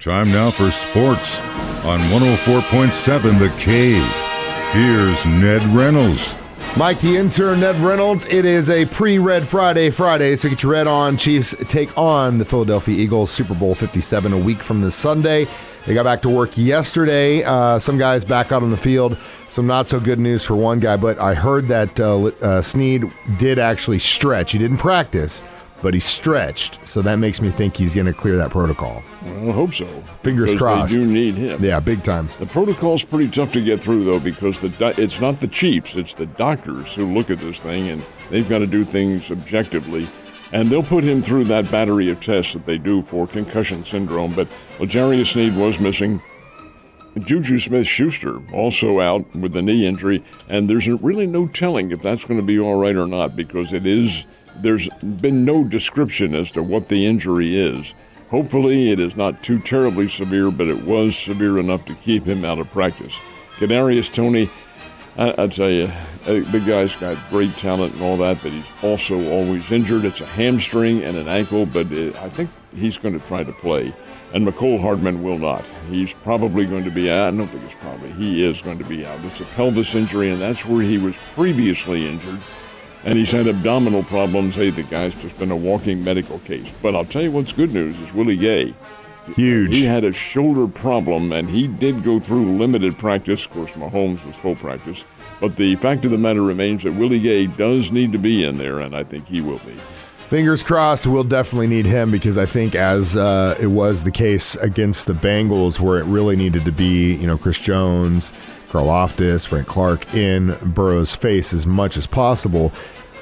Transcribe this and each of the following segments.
Time now for sports on 104.7 The Cave. Here's Ned Reynolds. Mike, the intern, Ned Reynolds. It is a pre-Red Friday, so get your red on. Chiefs take on the Philadelphia Eagles, Super Bowl 57, a week from this Sunday. They got back to work yesterday. Some guys back out on the field. Some not so good news for one guy, but I heard that Snead did actually stretch. He didn't practice, but he stretched, so that makes me think he's going to clear that protocol. Well, I hope so. Fingers crossed. They do need him. Yeah, big time. The protocol's pretty tough to get through, though, because it's not the Chiefs, it's the doctors who look at this thing, and they've got to do things objectively. And they'll put him through that battery of tests that they do for concussion syndrome. But L'Jarius Sneed was missing. Juju Smith-Schuster also out with the knee injury, and there's really no telling if that's going to be all right or not, because there's been no description as to what the injury is. Hopefully it is not too terribly severe, but it was severe enough to keep him out of practice. Kadarius Toney, I tell you, the guy's got great talent and all that, but he's also always injured. It's a hamstring and an ankle, but I think he's going to try to play. And McCole Hardman will not. He's probably going to be out. I don't think it's probably. He is going to be out. It's a pelvis injury, and that's where he was previously injured. And he's had abdominal problems. Hey, the guy's just been a walking medical case. But I'll tell you what's good news is Willie Gay. Huge. He had a shoulder problem, and he did go through limited practice. Of course, Mahomes was full practice. But the fact of the matter remains that Willie Gay does need to be in there, and I think he will be. Fingers crossed, we'll definitely need him, because I think as it was the case against the Bengals, where it really needed to be, Chris Jones, Karl Loftus, Frank Clark in Burrow's face as much as possible.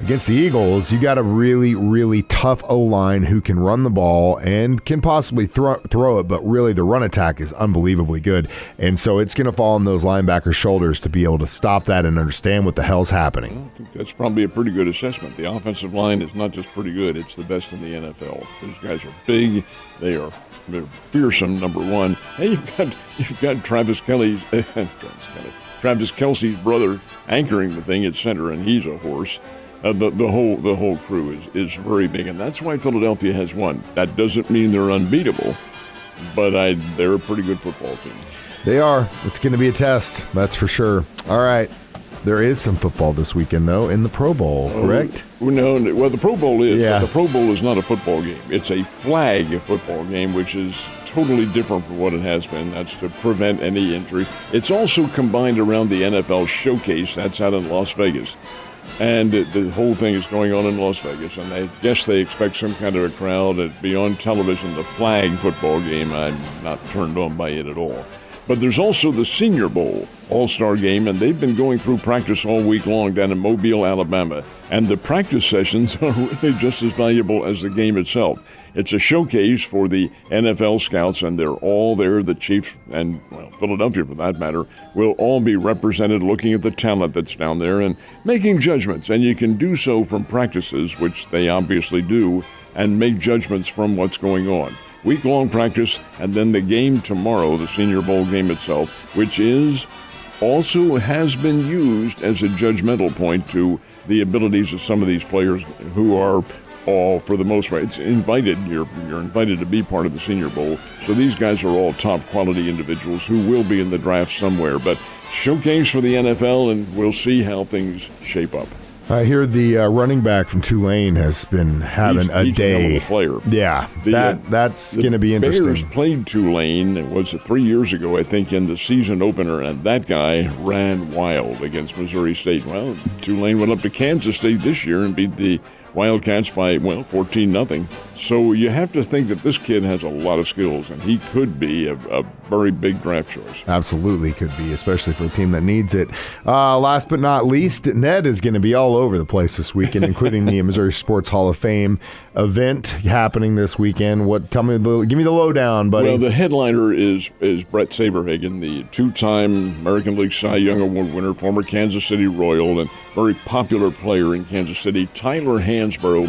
Against the Eagles, you got a really, really tough O-line who can run the ball and can possibly throw it, but really the run attack is unbelievably good. And so it's going to fall on those linebackers' shoulders to be able to stop that and understand what the hell's happening. I think that's probably a pretty good assessment. The offensive line is not just pretty good, it's the best in the NFL. Those guys are big, they're fearsome, number one. And you've got Travis Kelce's brother anchoring the thing at center, and he's a horse. The whole crew is very big, and that's why Philadelphia has won. That doesn't mean they're unbeatable, but they're a pretty good football team. They are. It's going to be a test, that's for sure. All right. There is some football this weekend, though, in the Pro Bowl, correct? No, well, the Pro Bowl is, yeah. But the Pro Bowl is not a football game. It's a flag football game, which is totally different from what it has been. That's to prevent any injury. It's also combined around the NFL Showcase. That's out in Las Vegas. And the whole thing is going on in Las Vegas, and I guess they expect some kind of a crowd to be on television. The flag football game, I'm not turned on by it at all. But there's also the Senior Bowl All-Star Game, and they've been going through practice all week long down in Mobile, Alabama. And the practice sessions are really just as valuable as the game itself. It's a showcase for the NFL scouts, and they're all there. The Chiefs and, Philadelphia, for that matter, will all be represented, looking at the talent that's down there and making judgments. And you can do so from practices, which they obviously do, and make judgments from what's going on. Week-long practice, and then the game tomorrow, the Senior Bowl game itself, which also has been used as a judgmental point to the abilities of some of these players who are all, for the most part, it's invited. You're invited to be part of the Senior Bowl. So these guys are all top-quality individuals who will be in the draft somewhere. But showcase for the NFL, and we'll see how things shape up. I hear the running back from Tulane has been having a day. A player. Yeah, that's going to be interesting. Bears played Tulane, it was 3 years ago, I think, in the season opener, and that guy ran wild against Missouri State. Well, Tulane went up to Kansas State this year and beat the Wildcats by, 14-0. So you have to think that this kid has a lot of skills, and he could be a very big draft choice. Absolutely could be, especially for a team that needs it. Last but not least, Ned is going to be all over the place this weekend, including the Missouri Sports Hall of Fame event happening this weekend. Give me the lowdown, buddy. Well, the headliner is Brett Saberhagen, the two-time American League Cy Young Award winner, former Kansas City Royal, and very popular player in Kansas City. Tyler Hansborough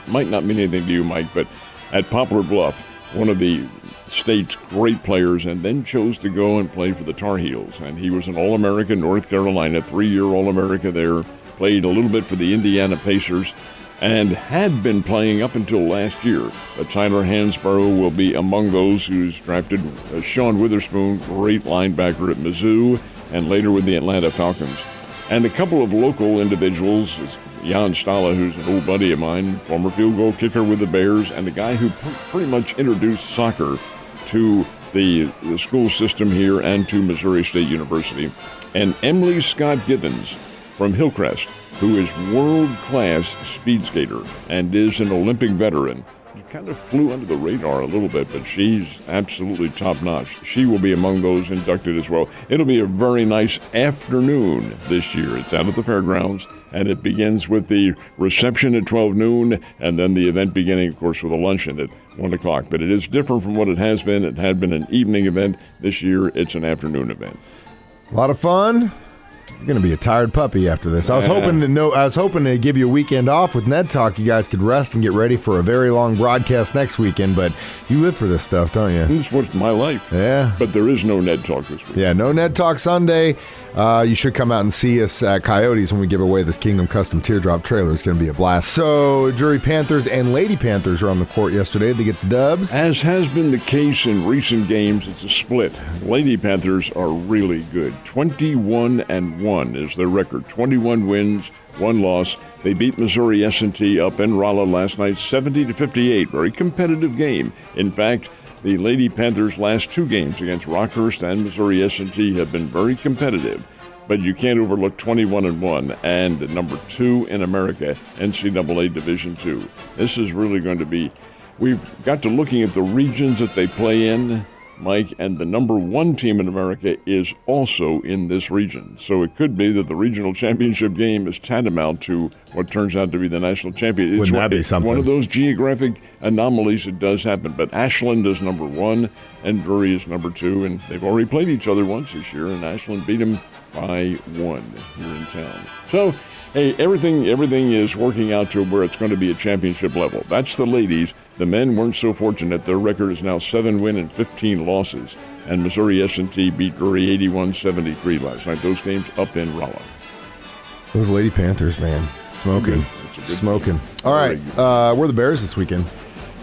might not mean anything to you, Mike, but at Poplar Bluff, one of the state's great players, and then chose to go and play for the Tar Heels. And he was an All-American, North Carolina, 3-year All-America there, played a little bit for the Indiana Pacers. and had been playing up until last year. But Tyler Hansborough will be among those who's drafted. Sean Witherspoon, great linebacker at Mizzou, and later with the Atlanta Falcons. And a couple of local individuals, Jan Stala, who's an old buddy of mine, former field goal kicker with the Bears, and a guy who pretty much introduced soccer to the school system here and to Missouri State University. And Emily Scott Givens from Hillcrest, who is world-class speed skater and is an Olympic veteran. She kind of flew under the radar a little bit, but she's absolutely top-notch. She will be among those inducted as well. It'll be a very nice afternoon this year. It's out at the fairgrounds, and it begins with the reception at 12 noon, and then the event beginning, of course, with a luncheon at 1 o'clock. But it is different from what it has been. It had been an evening event. This year, it's an afternoon event. A lot of fun. You're going to be a tired puppy after this. I was hoping to give you a weekend off with Ned Talk. You guys could rest and get ready for a very long broadcast next weekend, but you live for this stuff, don't you? This was my life. Yeah. But there is no Ned Talk this week. Yeah, no Ned Talk Sunday. You should come out and see us at Coyotes when we give away this Kingdom Custom Teardrop trailer. It's going to be a blast. So, Drury Panthers and Lady Panthers were on the court yesterday. They get the dubs. As has been the case in recent games, it's a split. Lady Panthers are really good. 21-1 is their record. 21 wins, 1 loss. They beat Missouri S&T up in Rolla last night, 70-58. Very competitive game. In fact, the Lady Panthers' last 2 games against Rockhurst and Missouri S&T have been very competitive. But you can't overlook 21-1 and number 2 in America, NCAA Division II. This is really going to be. We've got to looking at the regions that they play in, Mike, and the number 1 team in America is also in this region. So it could be that the regional championship game is tantamount to what turns out to be the national champion. Wouldn't that be something? One of those geographic anomalies that does happen. But Ashland is number 1 and Drury is number 2, and they've already played each other once this year, and Ashland beat them by 1 here in town. So, hey, everything is working out to where it's going to be a championship level. That's the ladies. The men weren't so fortunate. Their record is now 7 wins and 15 losses. And Missouri S&T beat Drury 81-73 last night. Those games up in Rolla. Those Lady Panthers, man. Smoking. Smoking. All right. We're the Bears this weekend.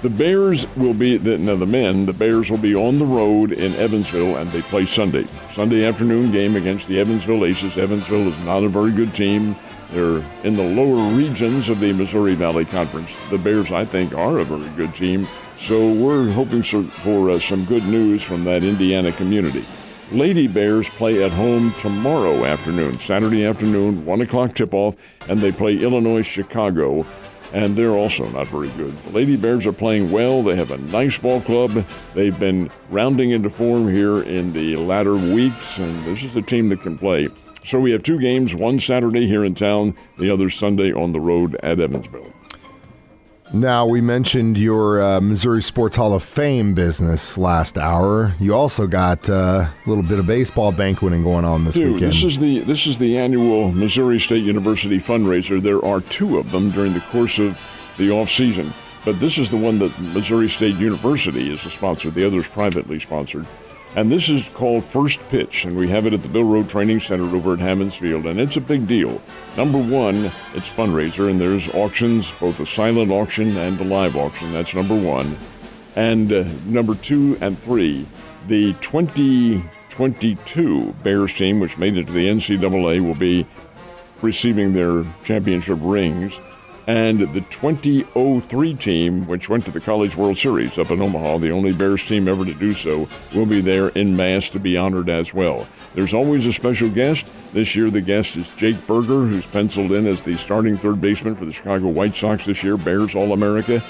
The Bears will be, the Bears will be on the road in Evansville, and they play Sunday. Sunday afternoon game against the Evansville Aces. Evansville is not a very good team. They're in the lower regions of the Missouri Valley Conference. The Bears, I think, are a very good team. So we're hoping for some good news from that Indiana community. Lady Bears play at home tomorrow afternoon, Saturday afternoon, 1 o'clock tip-off, and they play Illinois Chicago, and they're also not very good. The Lady Bears are playing well. They have a nice ball club. They've been rounding into form here in the latter weeks, and this is a team that can play. So we have 2 games, one Saturday here in town, the other Sunday on the road at Evansville. Now, we mentioned your Missouri Sports Hall of Fame business last hour. You also got a little bit of baseball banqueting going on this weekend. This is the annual Missouri State University fundraiser. There are 2 of them during the course of the off-season, but this is the one that Missouri State University is the sponsor. The other is privately sponsored. And this is called First Pitch, and we have it at the Bill Road Training Center over at Hammons Field, and it's a big deal. Number 1, it's fundraiser, and there's auctions, both a silent auction and a live auction. That's number 1. And number 2 and 3, the 2022 Bears team, which made it to the NCAA, will be receiving their championship rings. And the 2003 team, which went to the College World Series up in Omaha, the only Bears team ever to do so, will be there en masse to be honored as well. There's always a special guest. This year the guest is Jake Berger, who's penciled in as the starting third baseman for the Chicago White Sox this year, Bears All-America.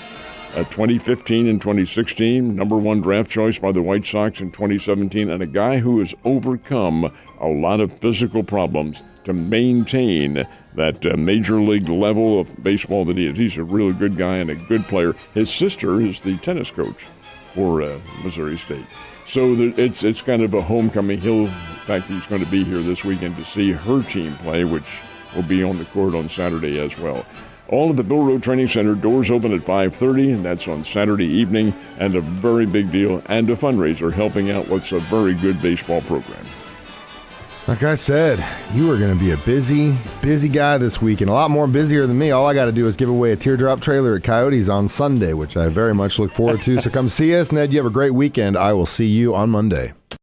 2015 and 2016, number 1 draft choice by the White Sox in 2017, and a guy who has overcome a lot of physical problems to maintain that major league level of baseball that he is. He's a really good guy and a good player. His sister is the tennis coach for Missouri State. So it's kind of a homecoming. In fact, he's going to be here this weekend to see her team play, which will be on the court on Saturday as well. All at the Bill Road Training Center. Doors open at 5:30, and that's on Saturday evening, and a very big deal and a fundraiser helping out what's a very good baseball program. Like I said, you are going to be a busy guy this week, and a lot more busier than me. All I got to do is give away a teardrop trailer at Coyotes on Sunday, which I very much look forward to. So come see us. Ned, you have a great weekend. I will see you on Monday.